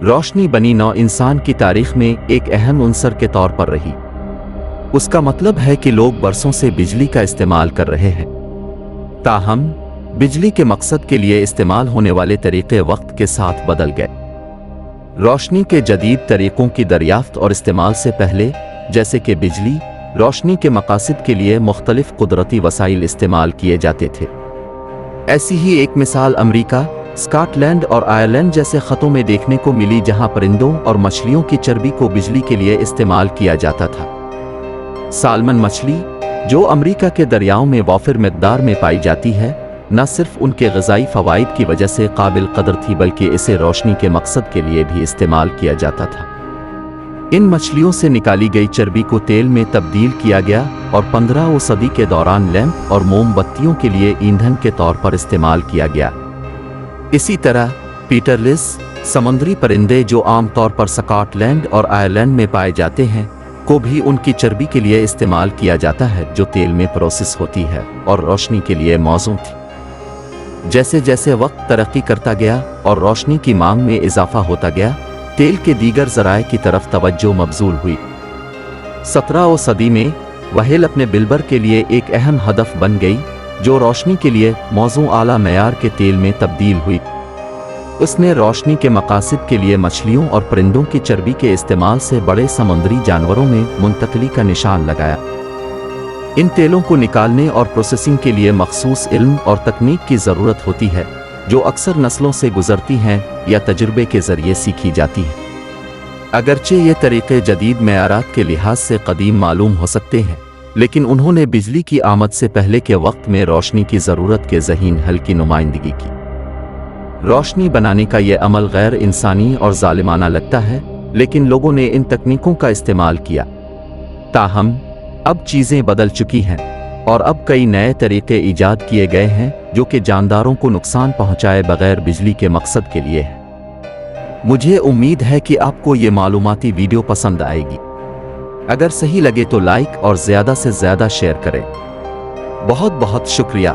روشنی بنی نوع انسان کی تاریخ میں ایک اہم عنصر کے طور پر رہی۔ اس کا مطلب ہے کہ لوگ برسوں سے بجلی کا استعمال کر رہے ہیں، تاہم بجلی کے مقصد کے لیے استعمال ہونے والے طریقے وقت کے ساتھ بدل گئے۔ روشنی کے جدید طریقوں کی دریافت اور استعمال سے پہلے، جیسے کہ بجلی روشنی کے مقاصد کے لیے مختلف قدرتی وسائل استعمال کیے جاتے تھے۔ ایسی ہی ایک مثال امریکہ، اسکاٹ لینڈ اور آئرلینڈ جیسے خطوں میں دیکھنے کو ملی جہاں پرندوں اور مچھلیوں کی چربی کو بجلی کے لیے استعمال کیا جاتا تھا۔ سالمن مچھلی، جو امریکہ کے دریاؤں میں وافر مقدار میں پائی جاتی ہے، نہ صرف ان کے غذائی فوائد کی وجہ سے قابل قدر تھی بلکہ اسے روشنی کے مقصد کے لیے بھی استعمال کیا جاتا تھا۔ ان مچھلیوں سے نکالی گئی چربی کو تیل میں تبدیل کیا گیا اور 15ویں صدی کے دوران لیمپ اور موم بتیوں کے لیے ایندھن کے طور پر استعمال کیا گیا۔ اسی طرح پیٹرلس، سمندری پرندے جو عام طور پر اسکاٹ لینڈ اور آئرلینڈ میں پائے جاتے ہیں، کو بھی ان کی چربی کے لیے استعمال کیا جاتا ہے جو تیل میں پروسیس ہوتی ہے اور روشنی کے لیے موزوں تھی۔ جیسے جیسے وقت ترقی کرتا گیا اور روشنی کی مانگ میں اضافہ ہوتا گیا، تیل کے دیگر ذرائع کی طرف توجہ مبذول ہوئی۔ 17ویں صدی میں وہیل اپنے بلبر کے لیے ایک اہم ہدف بن گئی، جو روشنی کے لیے موزوں اعلیٰ معیار کے تیل میں تبدیل ہوئی۔ اس نے روشنی کے مقاصد کے لیے مچھلیوں اور پرندوں کی چربی کے استعمال سے بڑے سمندری جانوروں میں منتقلی کا نشان لگایا۔ ان تیلوں کو نکالنے اور پروسیسنگ کے لیے مخصوص علم اور تکنیک کی ضرورت ہوتی ہے، جو اکثر نسلوں سے گزرتی ہیں یا تجربے کے ذریعے سیکھی جاتی ہیں۔ اگرچہ یہ طریقے جدید معیارات کے لحاظ سے قدیم معلوم ہو سکتے ہیں، لیکن انہوں نے بجلی کی آمد سے پہلے کے وقت میں روشنی کی ضرورت کے ذہین حل کی نمائندگی کی۔ روشنی بنانے کا یہ عمل غیر انسانی اور ظالمانہ لگتا ہے، لیکن لوگوں نے ان تکنیکوں کا استعمال کیا۔ تاہم اب چیزیں بدل چکی ہیں اور اب کئی نئے طریقے ایجاد کیے گئے ہیں جو کہ جانداروں کو نقصان پہنچائے بغیر بجلی کے مقصد کے لیے ہے۔ مجھے امید ہے کہ آپ کو یہ معلوماتی ویڈیو پسند آئے گی۔ اگر صحیح لگے تو لائک اور زیادہ سے زیادہ شیئر کریں۔ بہت بہت شکریہ۔